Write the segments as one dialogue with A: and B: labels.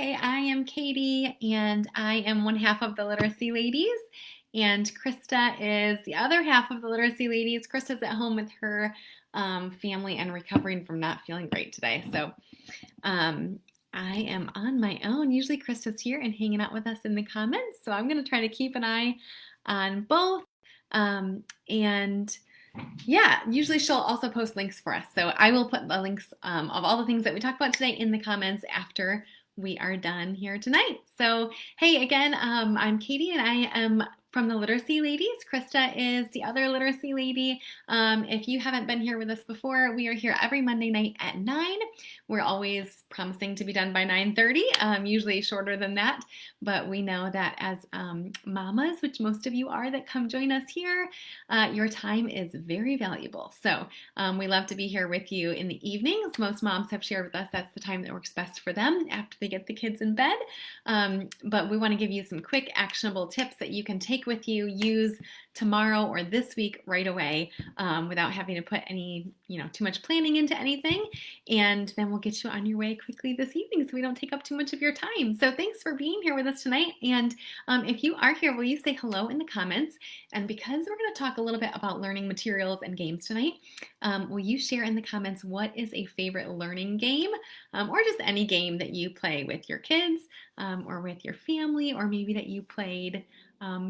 A: Hey, I am Katie, and I am one half of the Literacy Ladies, and Krista is the other half of the Literacy Ladies. Krista's at home with her family and recovering from not feeling great today. So I am on my own. Usually Krista's here and hanging out with us in the comments, so I'm going to try to keep an eye on both. And yeah, usually she'll also post links for us. So I will put the links of all the things that we talked about today in the comments after we are done here tonight. So hey, again, I'm Katie and I am from the Literacy Ladies. Krista is the other Literacy Lady. If you haven't been here with us before, we are here every Monday night at 9. We're always promising to be done by 9:30, usually shorter than that, but we know that as mamas, which most of you are that come join us here, your time is very valuable. So we love to be here with you in the evenings. Most moms have shared with us that's the time that works best for them after they get the kids in bed. But we want to give you some quick actionable tips that you can take with you, use tomorrow or this week right away without having to put any, too much planning into anything. And then we'll get you on your way quickly this evening so we don't take up too much of your time. So thanks for being here with us tonight. And if you are here, will you say hello in the comments? And because we're going to talk a little bit about learning materials and games tonight, will you share in the comments what is a favorite learning game or just any game that you play with your kids or with your family, or maybe that you played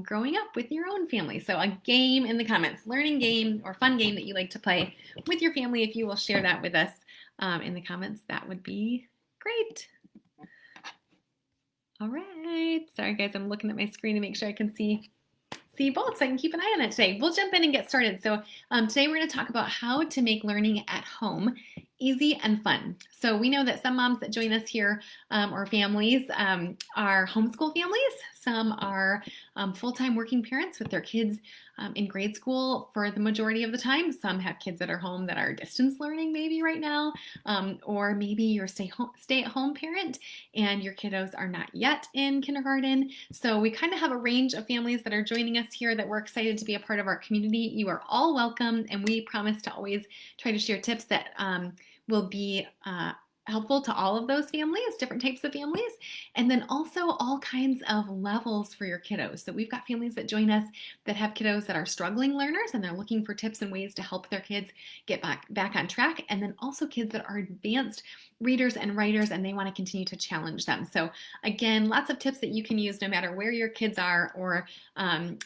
A: growing up with your own family. So a game in the comments, learning game or fun game that you like to play with your family. If you will share that with us in the comments, that would be great. All right. Sorry guys, I'm looking at my screen to make sure I can see both so I can keep an eye on it today. We'll jump in and get started. So today we're going to talk about how to make learning at home easy and fun. So we know that some moms that join us here or families are homeschool families. Some are full-time working parents with their kids in grade school for the majority of the time. Some have kids that are home that are distance learning maybe right now, or maybe you're stay-at-home parent and your kiddos are not yet in kindergarten. So we kind of have a range of families that are joining us here that we're excited to be a part of our community. You are all welcome, and we promise to always try to share tips that will be helpful to all of those families, different types of families, and then also all kinds of levels for your kiddos. So we've got families that join us that have kiddos that are struggling learners and they're looking for tips and ways to help their kids get back on track, and then also kids that are advanced readers and writers and they want to continue to challenge them. So again, lots of tips that you can use no matter where your kids are or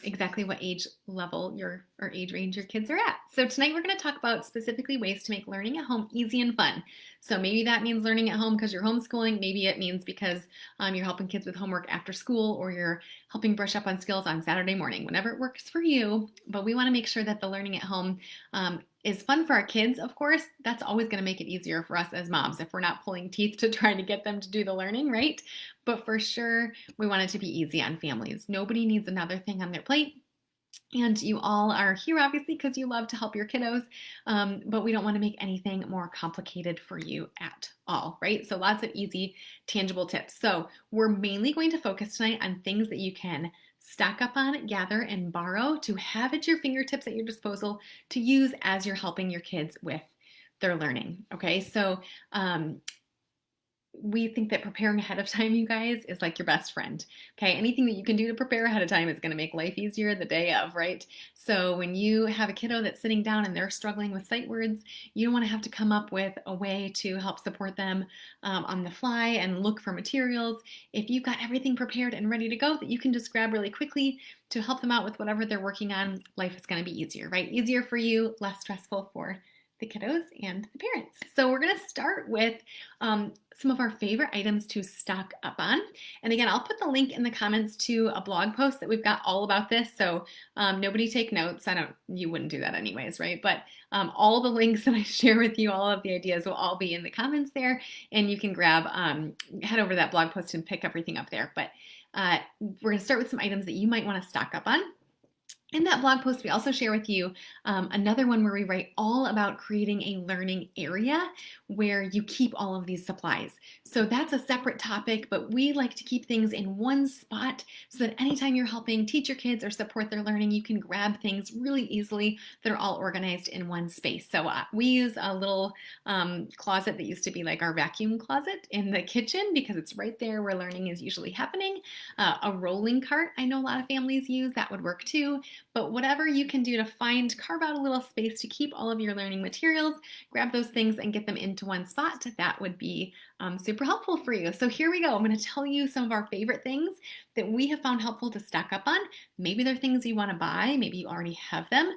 A: exactly what age level or age range your kids are at. So tonight we're going to talk about specifically ways to make learning at home easy and fun. So maybe that means learning at home because you're homeschooling. Maybe it means because you're helping kids with homework after school, or you're helping brush up on skills on Saturday morning, whenever it works for you. But we want to make sure that the learning at home is fun for our kids, of course. That's always going to make it easier for us as moms if we're not pulling teeth to try to get them to do the learning, right? But for sure, we want it to be easy on families. Nobody needs another thing on their plate. And you all are here, obviously, because you love to help your kiddos, but we don't want to make anything more complicated for you at all, right? So lots of easy, tangible tips. So we're mainly going to focus tonight on things that you can stock up on, gather, and borrow to have at your fingertips at your disposal to use as you're helping your kids with their learning, okay? So we think that preparing ahead of time, you guys, is like your best friend. Okay, anything that you can do to prepare ahead of time is going to make life easier the day of, right? So when you have a kiddo that's sitting down and they're struggling with sight words, you don't want to have to come up with a way to help support them on the fly and look for materials. If you've got everything prepared and ready to go that you can just grab really quickly to help them out with whatever they're working on, life is going to be easier, right? Easier for you, less stressful for the kiddos and the parents. So we're going to start with some of our favorite items to stock up on. And again, I'll put the link in the comments to a blog post that we've got all about this. So nobody take notes. You wouldn't do that anyways, right? But all the links that I share with you, all of the ideas will all be in the comments there. And you can head over to that blog post and pick everything up there. But we're going to start with some items that you might want to stock up on. In that blog post, we also share with you another one where we write all about creating a learning area where you keep all of these supplies. So that's a separate topic, but we like to keep things in one spot so that anytime you're helping teach your kids or support their learning, you can grab things really easily that are all organized in one space. So we use a little closet that used to be like our vacuum closet in the kitchen because it's right there where learning is usually happening. A rolling cart, I know a lot of families use, that would work too. But whatever you can do to carve out a little space to keep all of your learning materials, grab those things and get them into one spot, that would be super helpful for you. So here we go. I'm going to tell you some of our favorite things that we have found helpful to stock up on. Maybe they're things you want to buy. Maybe you already have them.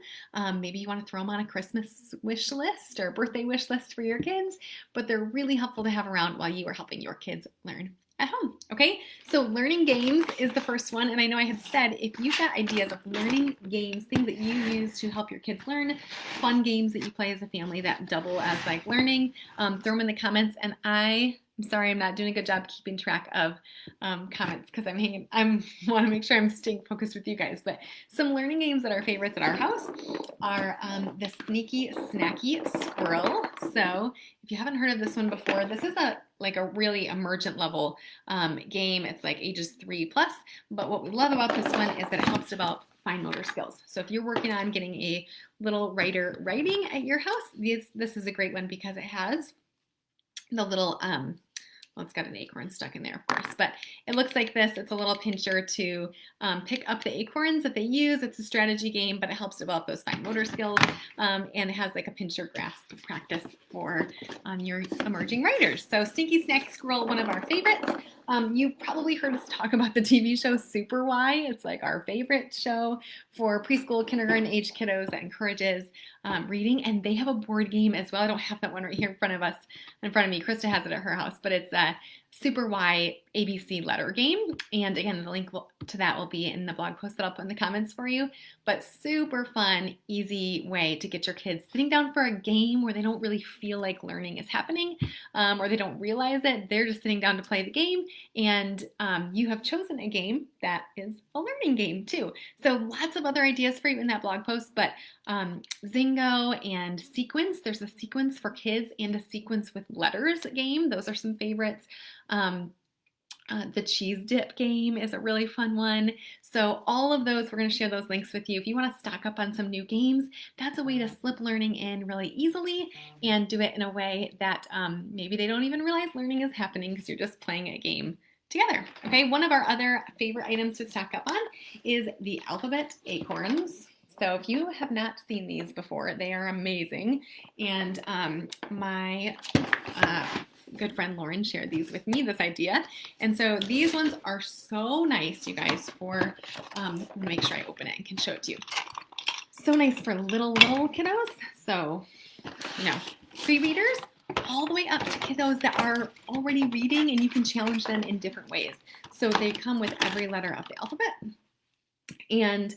A: Maybe you want to throw them on a Christmas wish list or birthday wish list for your kids, but they're really helpful to have around while you are helping your kids learn at home. Okay, so learning games is the first one, and I know I had said if you've got ideas of learning games, things that you use to help your kids learn, fun games that you play as a family that double as like learning, throw them in the comments. And I'm sorry, I'm not doing a good job keeping track of comments because I want to make sure I'm staying focused with you guys. But some learning games that are favorites at our house are the Sneaky Snacky Squirrel. So if you haven't heard of this one before, this is a really emergent level game. It's like ages 3+. But what we love about this one is that it helps develop fine motor skills. So if you're working on getting a little writer writing at your house, this is a great one because it has the little well, it's got an acorn stuck in there, of course, but it looks like this. It's a little pincher to pick up the acorns that they use. It's a strategy game, but it helps develop those fine motor skills, and it has like a pincher grasp practice for your emerging writers. So Stinky Snack Squirrel, one of our favorites. You've probably heard us talk about the TV show Super Why. It's like our favorite show for preschool, kindergarten age kiddos that encourages reading, and they have a board game as well. I don't have that one right here in front of me. Krista has it at her house, but it's a Super Why ABC letter game. And again, the link to that will be in the blog post that I'll put in the comments for you. But super fun, easy way to get your kids sitting down for a game where they don't really feel like learning is happening, or they don't realize it. They're just sitting down to play the game, and you have chosen a game that is a learning game too. So lots of other ideas for you in that blog post, but Zingo and Sequence, there's a Sequence for kids and a Sequence with letters game. Those are some favorites. The cheese dip game is a really fun one. So all of those, we're going to share those links with you. If you want to stock up on some new games, that's a way to slip learning in really easily and do it in a way that maybe they don't even realize learning is happening because you're just playing a game together. Okay, one of our other favorite items to stock up on is the alphabet acorns. So if you have not seen these before, they are amazing. And my good friend Lauren shared these with me, this idea. And so these ones are so nice, you guys, for, let me make sure I open it and can show it to you. So nice for little kiddos. So, pre-readers all the way up to kiddos that are already reading, and you can challenge them in different ways. So they come with every letter of the alphabet. And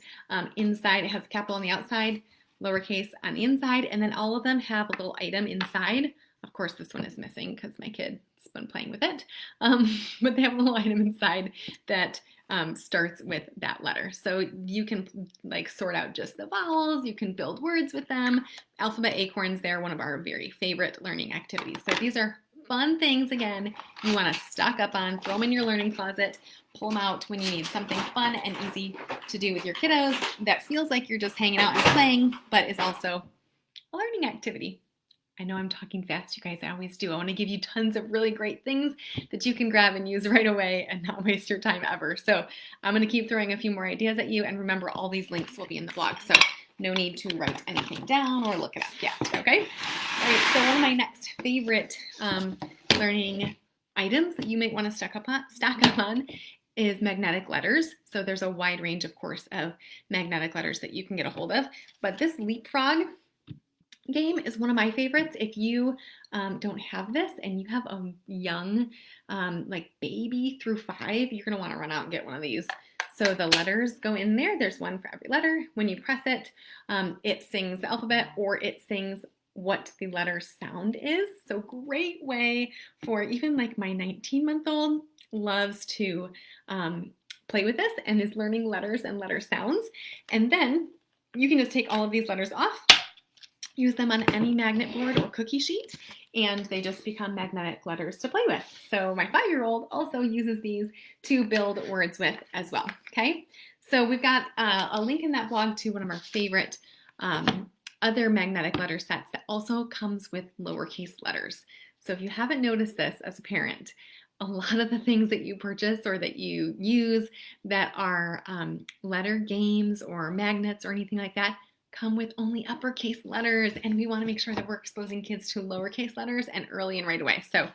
A: inside, it has capital on the outside, lowercase on the inside, and then all of them have a little item inside. Of course, this one is missing because my kid's been playing with it. But they have a little item inside that starts with that letter. So you can sort out just the vowels. You can build words with them. Alphabet acorns, they're one of our very favorite learning activities. So these are fun things, again, you want to stock up on, throw them in your learning closet, pull them out when you need something fun and easy to do with your kiddos that feels like you're just hanging out and playing, but is also a learning activity. I know I'm talking fast, you guys. I always do. I want to give you tons of really great things that you can grab and use right away and not waste your time ever. So I'm going to keep throwing a few more ideas at you. And remember, all these links will be in the blog. So no need to write anything down or look it up yet. Okay? All right. So one of my next favorite learning items that you might want to stock up on is magnetic letters. So there's a wide range, of course, of magnetic letters that you can get a hold of. But this leapfrog game is one of my favorites. If you don't have this and you have a young baby through 5, you're going to want to run out and get one of these. So the letters go in there. There's one for every letter. When you press it, it sings the alphabet or it sings what the letter sound is. So great way for even my 19-month-old loves to play with this and is learning letters and letter sounds. And then you can just take all of these letters off, use them on any magnet board or cookie sheet, and they just become magnetic letters to play with. So my 5-year-old also uses these to build words with as well, okay? So we've got a link in that blog to one of our favorite other magnetic letter sets that also comes with lowercase letters. So if you haven't noticed this as a parent, a lot of the things that you purchase or that you use that are letter games or magnets or anything like that come with only uppercase letters, and we want to make sure that we're exposing kids to lowercase letters and early and right away. So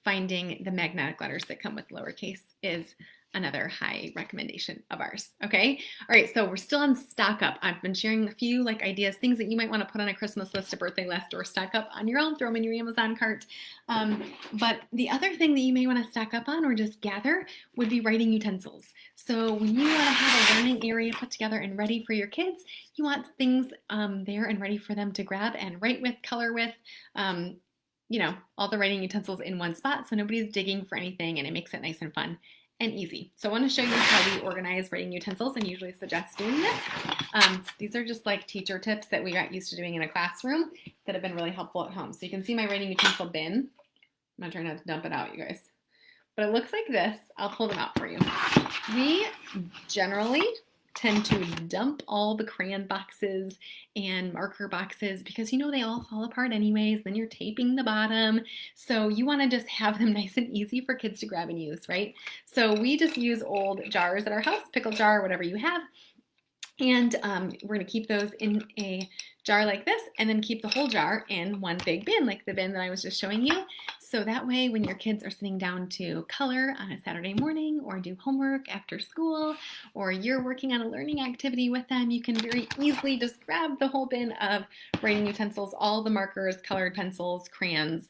A: finding the magnetic letters that come with lowercase is another high recommendation of ours. Okay. All right. So we're still on stock up. I've been sharing a few ideas, things that you might want to put on a Christmas list, a birthday list, or stock up on your own, throw them in your Amazon cart. But the other thing that you may want to stock up on or just gather would be writing utensils. So when you want to have a learning area put together and ready for your kids, you want things there and ready for them to grab and write with, color with, all the writing utensils in one spot. So nobody's digging for anything, and it makes it nice and fun and easy. So I want to show you how we organize writing utensils and usually suggest doing this. These are just like teacher tips that we got used to doing in a classroom that have been really helpful at home. So you can see my writing utensil bin. I'm not trying not to dump it out, you guys. But it looks like this. I'll pull them out for you. We generally tend to dump all the crayon boxes and marker boxes because they all fall apart anyways. Then you're taping the bottom. So you want to just have them nice and easy for kids to grab and use, right? So we just use old jars at our house, pickle jar, whatever you have. And we're going to keep those in a jar like this and then keep the whole jar in one big bin, like the bin that I was just showing you. So that way when your kids are sitting down to color on a Saturday morning or do homework after school, or you're working on a learning activity with them, you can very easily just grab the whole bin of writing utensils. All the markers, colored pencils, crayons,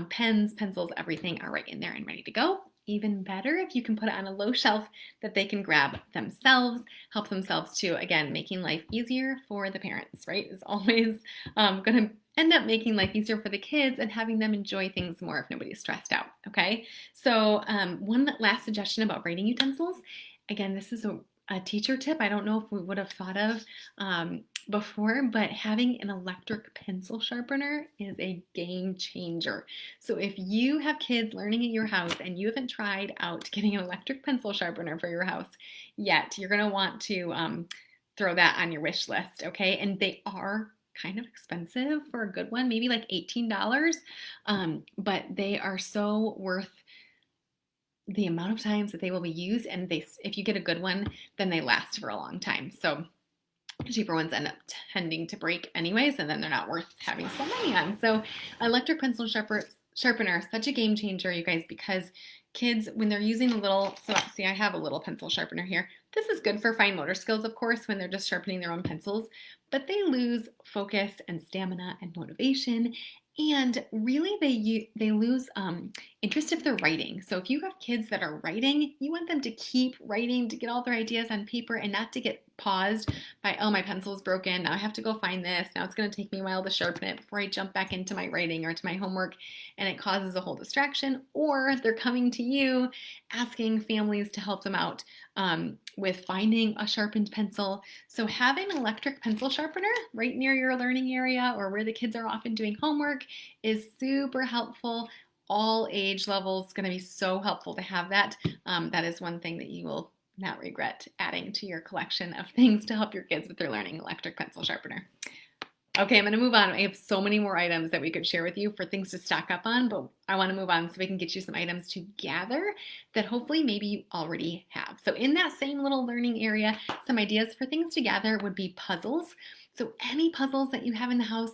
A: pens, pencils, everything are right in there and ready to go. Even better if you can put it on a low shelf that they can grab themselves, help themselves to, again, making life easier for the parents, right? Is always going to end up making life easier for the kids and having them enjoy things more if nobody's stressed out, okay? So one last suggestion about writing utensils. Again, this is a teacher tip I don't know if we would have thought of before, but having an electric pencil sharpener is a game changer. So if you have kids learning at your house and you haven't tried out getting an electric pencil sharpener for your house yet, you're going to want to throw that on your wish list, okay? And they are kind of expensive for a good one, maybe like $18, but they are so worth the amount of times that they will be used, and if you get a good one, then they last for a long time. So cheaper ones end up tending to break anyways, and then they're not worth having so many on. So electric pencil sharpener is such a game changer, you guys, because kids, when they're using the little, so see, I have a little pencil sharpener here. This is good for fine motor skills, of course, when they're just sharpening their own pencils, but they lose focus and stamina and motivation. And really, they lose interest if they're writing. So if you have kids that are writing, you want them to keep writing, to get all their ideas on paper and not to get paused by, oh, my pencil's broken. Now I have to go find this. Now it's going to take me a while to sharpen it before I jump back into my writing or to my homework, and it causes a whole distraction. Or they're coming to you asking families to help them out with finding a sharpened pencil. So having an electric pencil sharpener right near your learning area or where the kids are often doing homework is super helpful. All age levels, going to be so helpful to have that. That is one thing that you will not regret adding to your collection of things to help your kids with their learning, electric pencil sharpener. Okay, I'm going to move on. I have so many more items that we could share with you for things to stock up on, but I want to move on so we can get you some items to gather that hopefully maybe you already have. So in that same little learning area, some ideas for things to gather would be puzzles. So any puzzles that you have in the house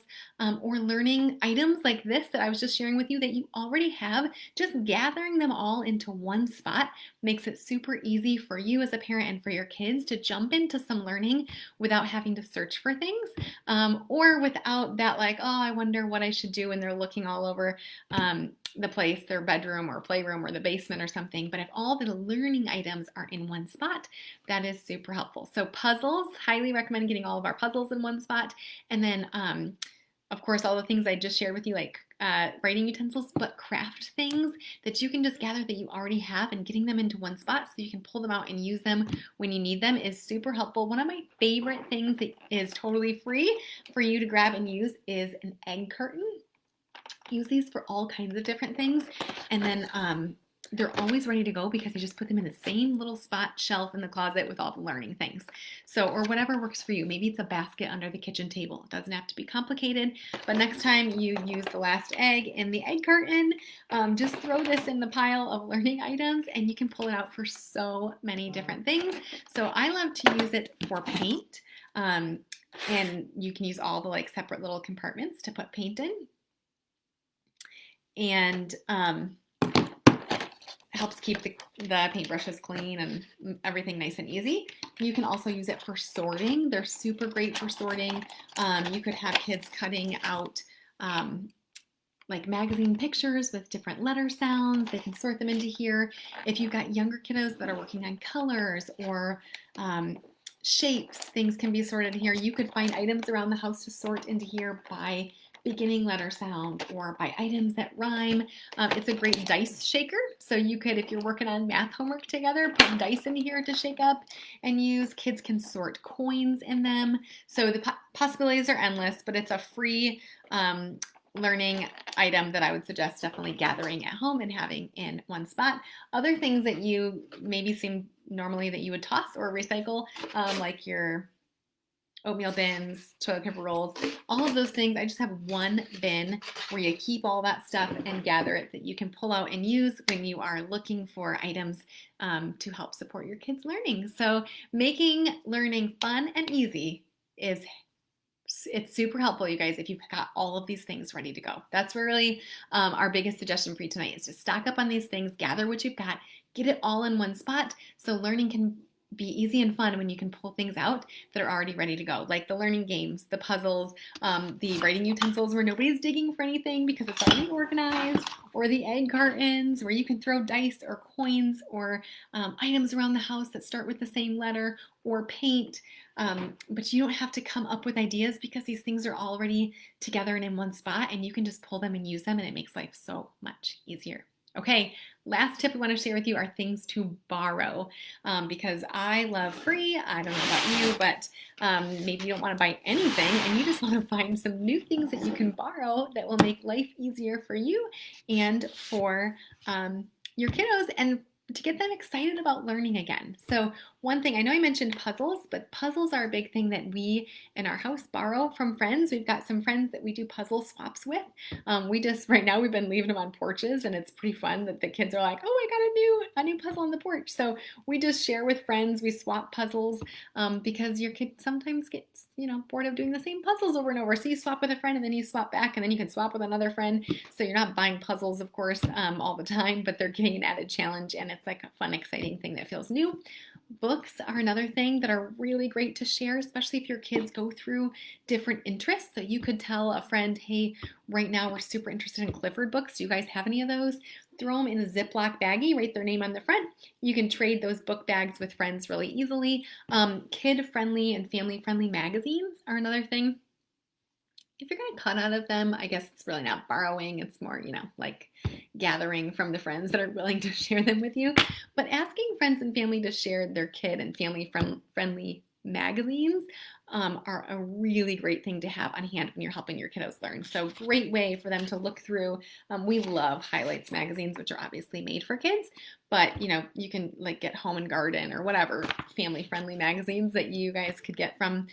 A: or learning items like this that I was just sharing with you that you already have, just gathering them all into one spot makes it super easy for you as a parent and for your kids to jump into some learning without having to search for things or without that like, oh, I wonder what I should do when they're looking all over the place, their bedroom or playroom or the basement or something. But if all the learning items are in one spot, that is super helpful. So puzzles, highly recommend getting all of our puzzles in one spot. And then Of course, all the things I just shared with you, like writing utensils, but craft things that you can just gather that you already have and getting them into one spot so you can pull them out and use them when you need them is super helpful. One of my favorite things that is totally free for you to grab and use is an egg carton. Use these for all kinds of different things. And then they're always ready to go because you just put them in the same little spot shelf in the closet with all the learning things. So, or whatever works for you. Maybe it's a basket under the kitchen table. It doesn't have to be complicated, but next time you use the last egg in the egg carton, just throw this in the pile of learning items and you can pull it out for so many different things. So I love to use it for paint. And you can use all the like separate little compartments to put paint in. And helps keep the paintbrushes clean and everything nice and easy. You can also use it for sorting. They're super great for sorting. You could have kids cutting out like magazine pictures with different letter sounds. They can sort them into here. If you've got younger kiddos that are working on colors or shapes, things can be sorted here. You could find items around the house to sort into here by beginning letter sound or by items that rhyme. It's a great dice shaker. So you could, if you're working on math homework together, put dice in here to shake up and use. Kids can sort coins in them. So the possibilities are endless, but it's a free learning item that I would suggest definitely gathering at home and having in one spot. Other things that you maybe seem normally that you would toss or recycle, like your oatmeal bins, toilet paper rolls, all of those things. I just have one bin where you keep all that stuff and gather it that you can pull out and use when you are looking for items to help support your kids' learning. So making learning fun and easy it's super helpful, you guys, if you've got all of these things ready to go. That's really our biggest suggestion for you tonight is to stock up on these things, gather what you've got, get it all in one spot so learning can be easy and fun when you can pull things out that are already ready to go, like the learning games, the puzzles, the writing utensils where nobody's digging for anything because it's already organized, or the egg cartons where you can throw dice or coins or items around the house that start with the same letter, or paint. But you don't have to come up with ideas because these things are already together and in one spot, and you can just pull them and use them, and it makes life so much easier. Okay, last tip I want to share with you are things to borrow because I love free. I don't know about you, but maybe you don't want to buy anything and you just want to find some new things that you can borrow that will make life easier for you and for your kiddos and to get them excited about learning again. So one thing, I know I mentioned puzzles, but puzzles are a big thing that we in our house borrow from friends. We've got some friends that we do puzzle swaps with. Right now we've been leaving them on porches and it's pretty fun that the kids are like, oh, I got a new puzzle on the porch. So we just share with friends, we swap puzzles because your kid sometimes gets, bored of doing the same puzzles over and over. So you swap with a friend and then you swap back and then you can swap with another friend. So you're not buying puzzles, of course, all the time, but they're getting an added challenge and it's like a fun, exciting thing that feels new. Books are another thing that are really great to share, especially if your kids go through different interests. So you could tell a friend, hey, right now we're super interested in Clifford books. Do you guys have any of those? Throw them in a Ziploc baggie, write their name on the front. You can trade those book bags with friends really easily. Kid-friendly and family-friendly magazines are another thing. If you're going to cut out of them, I guess it's really not borrowing. It's more, like gathering from the friends that are willing to share them with you. But asking friends and family to share their kid and family-friendly magazines are a really great thing to have on hand when you're helping your kiddos learn. So great way for them to look through. We love Highlights magazines, which are obviously made for kids, but you can like get Home and Garden or whatever family-friendly magazines that you guys could get from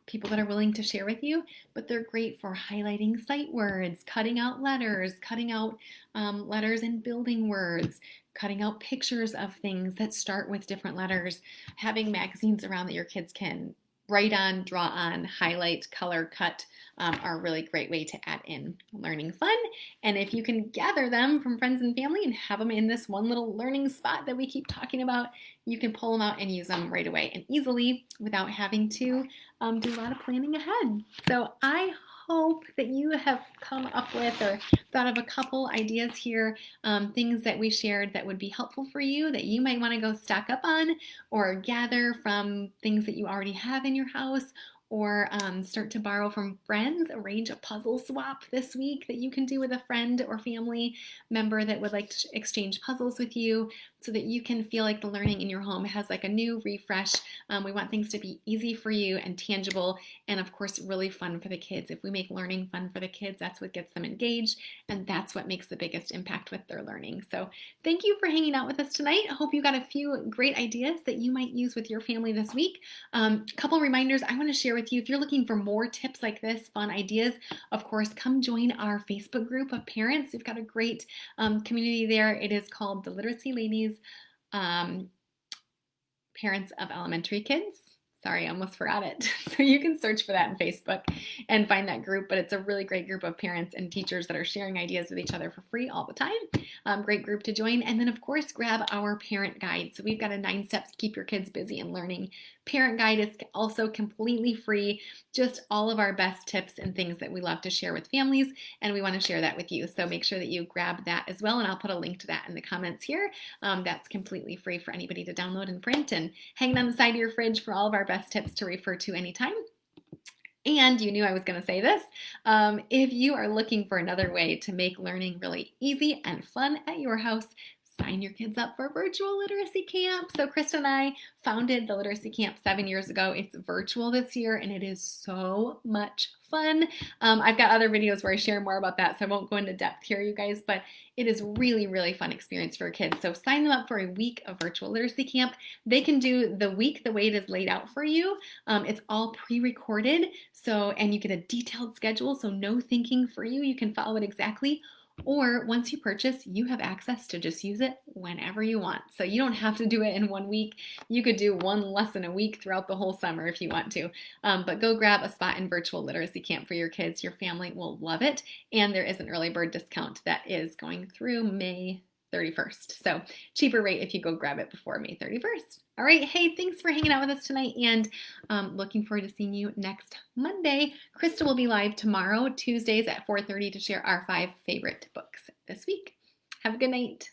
A: people that are willing to share with you, but they're great for highlighting sight words, cutting out letters and building words, cutting out pictures of things that start with different letters, having magazines around that your kids can write on, draw on, highlight, color, cut are a really great way to add in learning fun. And if you can gather them from friends and family and have them in this one little learning spot that we keep talking about, you can pull them out and use them right away and easily without having to do a lot of planning ahead. So I hope that you have come up with or thought of a couple ideas here, things that we shared that would be helpful for you that you might want to go stock up on or gather from things that you already have in your house, or start to borrow from friends. Arrange a puzzle swap this week that you can do with a friend or family member that would like to exchange puzzles with you, so that you can feel like the learning in your home has like a new refresh. We want things to be easy for you and tangible, and of course really fun for the kids. If we make learning fun for the kids, that's what gets them engaged, and that's what makes the biggest impact with their learning. So thank you for hanging out with us tonight. I hope you got a few great ideas that you might use with your family this week. A couple reminders I want to share with you. If you're looking for more tips like this, fun ideas, of course, come join our Facebook group of parents. We've got a great community there. It is called the Literacy Ladies, Parents of Elementary Kids. Sorry, I almost forgot it. So you can search for that on Facebook and find that group, but it's a really great group of parents and teachers that are sharing ideas with each other for free all the time. Great group to join. And then of course, grab our parent guide. So we've got a 9 steps to keep your kids busy and learning parent guide. Is also completely free. Just all of our best tips and things that we love to share with families, and we want to share that with you. So make sure that you grab that as well, and I'll put a link to that in the comments here. That's completely free for anybody to download and print and hang on the side of your fridge for all of our best tips to refer to anytime. And you knew I was going to say this. If you are looking for another way to make learning really easy and fun at your house, sign your kids up for virtual literacy camp. So Krista and I founded the literacy camp 7 years ago. It's virtual this year, and it is so much fun. I've got other videos where I share more about that, so I won't go into depth here, you guys, but it is really, really fun experience for kids. So sign them up for a week of virtual literacy camp. They can do the week the way it is laid out for you. It's all pre-recorded, and you get a detailed schedule, so no thinking for you. You can follow it exactly. Or once you purchase, you have access to just use it whenever you want. So you don't have to do it in 1 week. You could do 1 lesson a week throughout the whole summer if you want to. But go grab a spot in virtual literacy camp for your kids. Your family will love it. And there is an early bird discount that is going through May 31st. So cheaper rate if you go grab it before May 31st. All right. Hey, thanks for hanging out with us tonight, and looking forward to seeing you next Monday. Krista will be live tomorrow, Tuesdays at 4:30, to share our 5 favorite books this week. Have a good night.